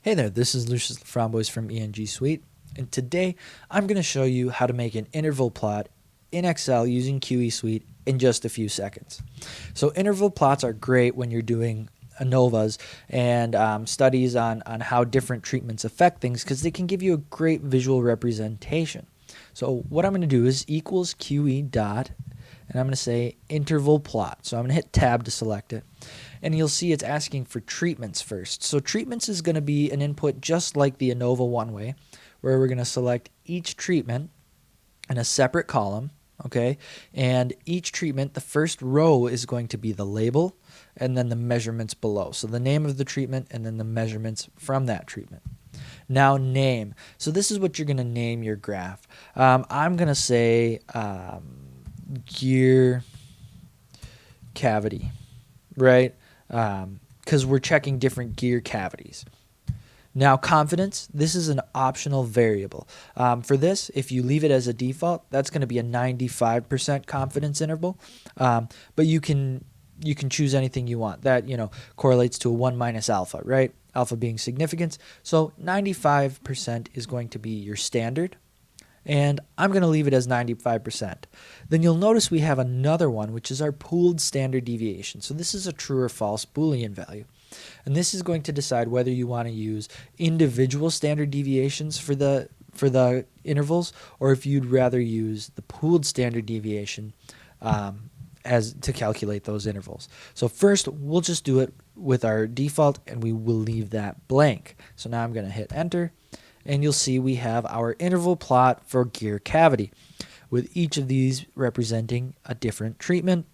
Hey there, this is Lucius Laframboise from ENG Suite, and today I'm going to show you how to make an interval plot in Excel using QE Suite in just a few seconds. So interval plots are great when you're doing ANOVAs and studies on how different treatments affect things because they can give you a great visual representation. So what I'm going to do is equals QE dot, and I'm going to say interval plot. So I'm going to hit tab to select it. And you'll see it's asking for treatments first. So treatments is going to be an input just like the ANOVA one way, where we're going to select each treatment in a separate column, okay? And each treatment, the first row is going to be the label and then the measurements below. So the name of the treatment and then the measurements from that treatment. Now name. So this is what you're going to name your graph. I'm going to say gear cavity, right? Because we're checking different gear cavities. Now confidence, this is an optional variable. For this, if you leave it as a default, that's going to be a 95% confidence interval. But you can choose anything you want. That, correlates to a 1 minus alpha, right? Alpha being significance. So 95% is going to be your standard. And I'm going to leave it as 95%. Then you'll notice we have another one, which is our pooled standard deviation. So this is a true or false Boolean value. And this is going to decide whether you want to use individual standard deviations for the intervals, or if you'd rather use the pooled standard deviation as to calculate those intervals. So first, we'll just do it with our default, and we will leave that blank. So now I'm going to hit enter. And you'll see we have our interval plot for gear cavity, with each of these representing a different treatment.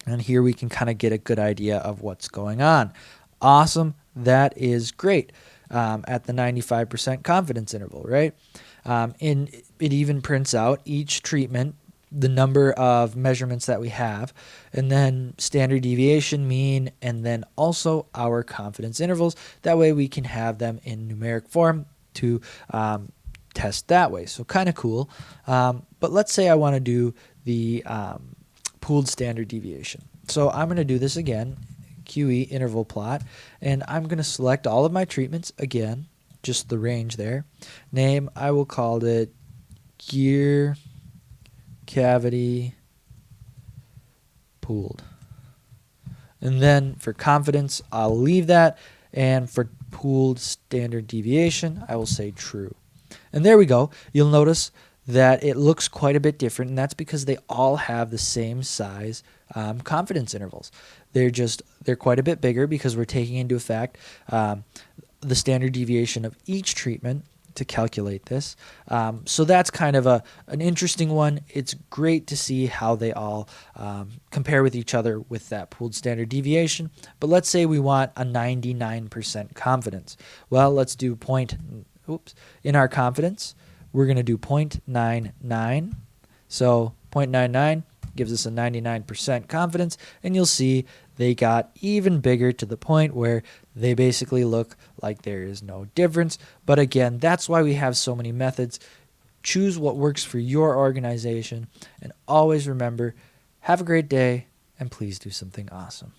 And here we can kind of get a good idea of what's going on. Awesome. That is great at the 95% confidence interval, right? And it even prints out each treatment, the number of measurements that we have, and then standard deviation, mean, and then also our confidence intervals. That way we can have them in numeric form to test that way. So kind of cool. But let's say I want to do the pooled standard deviation. So I'm going to do this again, QE interval plot, and I'm going to select all of my treatments again, just the range there. Name, I will call it gear cavity pooled. And then for confidence, I'll leave that, and for pooled standard deviation, I will say true. And there we go. You'll notice that it looks quite a bit different, and that's because they all have the same size confidence intervals. They're quite a bit bigger because we're taking into effect the standard deviation of each treatment to calculate this. So that's kind of an interesting one. It's great to see how they all compare with each other with that pooled standard deviation. But let's say we want a 99% confidence. Well, let's do in our confidence, we're going to do 0.99. So 0.99 gives us a 99% confidence, and you'll see they got even bigger to the point where they basically look like there is no difference. But again, that's why we have so many methods. Choose what works for your organization, and always remember, have a great day, and please do something awesome.